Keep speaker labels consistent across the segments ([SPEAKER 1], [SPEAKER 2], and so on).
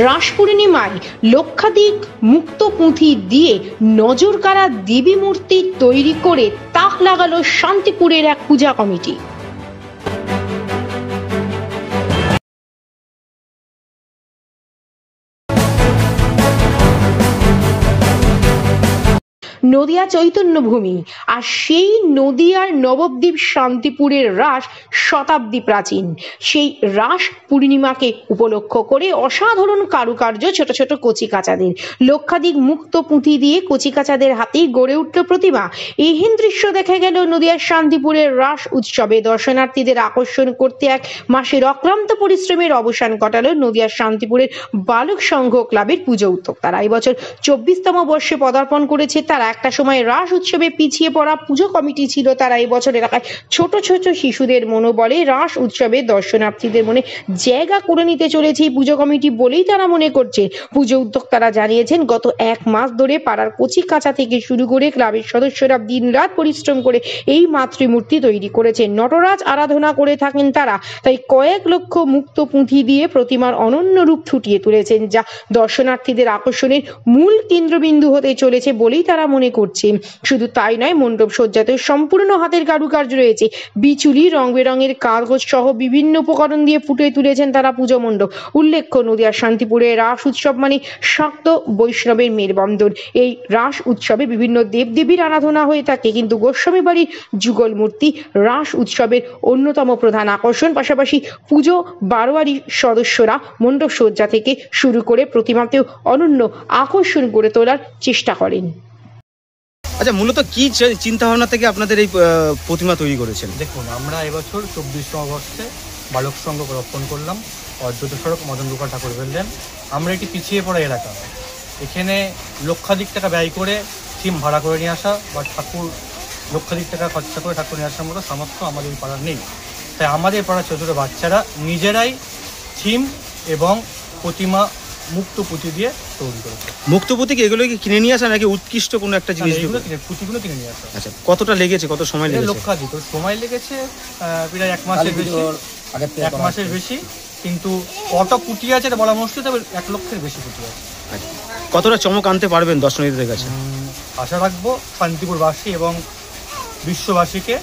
[SPEAKER 1] রাস পূর্ণিমায় লক্ষাধিক মুক্ত পুঁথি দিয়ে নজরকাড়া দেবী মূর্তি তৈরি করে তাক লাগালো শান্তিপুরের এক পূজা কমিটি। নদিয়া চৈতন্যভূমি, আর সেই নদিয়ার নবদ্বীপ শান্তিপুরের রাস শতাব্দী প্রাচীন। সেই রাস পূর্ণিমাকে উপলক্ষ করে অসাধারণ কারুকার্য ছোট ছোট কচিকাচাদের, লক্ষাধিক মুক্ত পুঁথি দিয়ে কচিকাচাদের হাতেই গড়ে উঠল প্রতিমা। এহেন দৃশ্য দেখা গেল নদিয়ার শান্তিপুরের রাস উৎসবে। দর্শনার্থীদের আকর্ষণ করতে এক মাসের অক্লান্ত পরিশ্রমের অবসান ঘটালো নদিয়ার শান্তিপুরের বালক সংঘ ক্লাবের পুজো উদ্যোক্তারা। এবছর 24তম বর্ষে পদার্পণ করেছে তারা। একটা সময় রাস উৎসবে পিছিয়ে পড়া পুজো কমিটি ছিল তারা। এবছর এলাকায় ছোট ছোট শিশুদের মনোবলে রাস উৎসবে দর্শনার্থীদের মনে জায়গা করে নিতে চলেছে এই পুজো কমিটি বলেই তারা মনে করছে। পুজো উদ্যোক্তারা জানিয়েছেন, গত এক মাস ধরে পাড়ার কচি কাঁচা থেকে শুরু করে ক্লাবের সদস্যরা দিন রাত পরিশ্রম করে এই মাতৃমূর্তি তৈরি করেছেন। নটরাজ আরাধনা করে থাকেন তারা, তাই কয়েক লক্ষ মুক্ত পুঁথি দিয়ে প্রতিমার অনন্য রূপ ফুটিয়ে তুলেছেন, যা দর্শনার্থীদের আকর্ষণের মূল কেন্দ্রবিন্দু হতে চলেছে বলেই তারা মনে করছে। শুধু তাই নয়, মণ্ডপ সজ্জাতে সম্পূর্ণ হাতের কারুকার্য রয়েছে। বিচুলি, রং বেরঙের কাগজ সহ বিভিন্ন উপকরণ দিয়ে ফুটিয়ে তুলেছেন তারা পুজো মণ্ডপ। উল্লেখ্য, নদিয়ার শান্তিপুরের রাস উৎসব মানে শাক্ত বৈষ্ণবের মেলবন্ধন। এই রাস উৎসবে বিভিন্ন দেবদেবীর আরাধনা হয়ে থাকে, কিন্তু গোস্বামী বাড়ির যুগল মূর্তি রাস উৎসবের অন্যতম প্রধান আকর্ষণ। পাশাপাশি পুজো বারোয়ারি সদস্যরা মণ্ডপ সজ্জা থেকে শুরু করে প্রতিমাতেও অনন্য আকর্ষণ করে তোলার চেষ্টা করেন।
[SPEAKER 2] আচ্ছা, মূলত কি চিন্তা ভাবনা থেকে আপনাদের এই প্রতিমা তৈরি করেছেন?
[SPEAKER 3] দেখুন, আমরা এবছর 24তম বর্ষে বালক সংঘ রোপণ করলাম অদ্বৈত সড়ক মদন গোপাল ঠাকুর বললেন। আমরা একটি পিছিয়ে পড়া এলাকা, এখানে লক্ষাধিক টাকা ব্যয় করে থিম ভাড়া করে নিয়ে আসা বা ঠাকুর লক্ষাধিক টাকা খরচা করে ঠাকুর নিয়ে আসার মতো সামর্থ্য আমাদের এই পাড়ার নেই। তাই আমাদের পাড়ার ছোটো ছোটো বাচ্চারা নিজেরাই থিম এবং প্রতিমা মুক্ত পুঁথি দিয়ে তৈরি করেছে।
[SPEAKER 2] মুক্ত পুঁথি কি এগুলো কি কিনে নিয়ে আসা নাকি উৎকৃষ্ট কোনো একটা জিনিস?
[SPEAKER 3] পুঁথিগুলো কিনে নিয়ে আসা।
[SPEAKER 2] আচ্ছা, কতটা লেগেছে, কত সময় লেগেছে?
[SPEAKER 3] লক্ষাধিক সময় লেগেছে, প্রায় 1 মাসের বেশি। 1 মাসের বেশি, কিন্তু কত পুঁথি আছে এটা বলা মুশকিল, তবে 1 লক্ষের বেশি পুঁথি আছে।
[SPEAKER 2] কতটা চমক আনতে পারবেন দর্শনার্থীদের কাছে?
[SPEAKER 3] আশা রাখবো শান্তিপুরবাসী এবং বিশ্ববাসীকে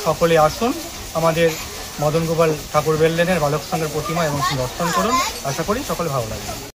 [SPEAKER 3] সকলে আসুন, আমাদের মদন গোপাল ঠাকুর বেল্লেনের বালক সংঘের প্রতিমা এবং দর্শন করুন। আশা করি সকলে ভালো লাগবে।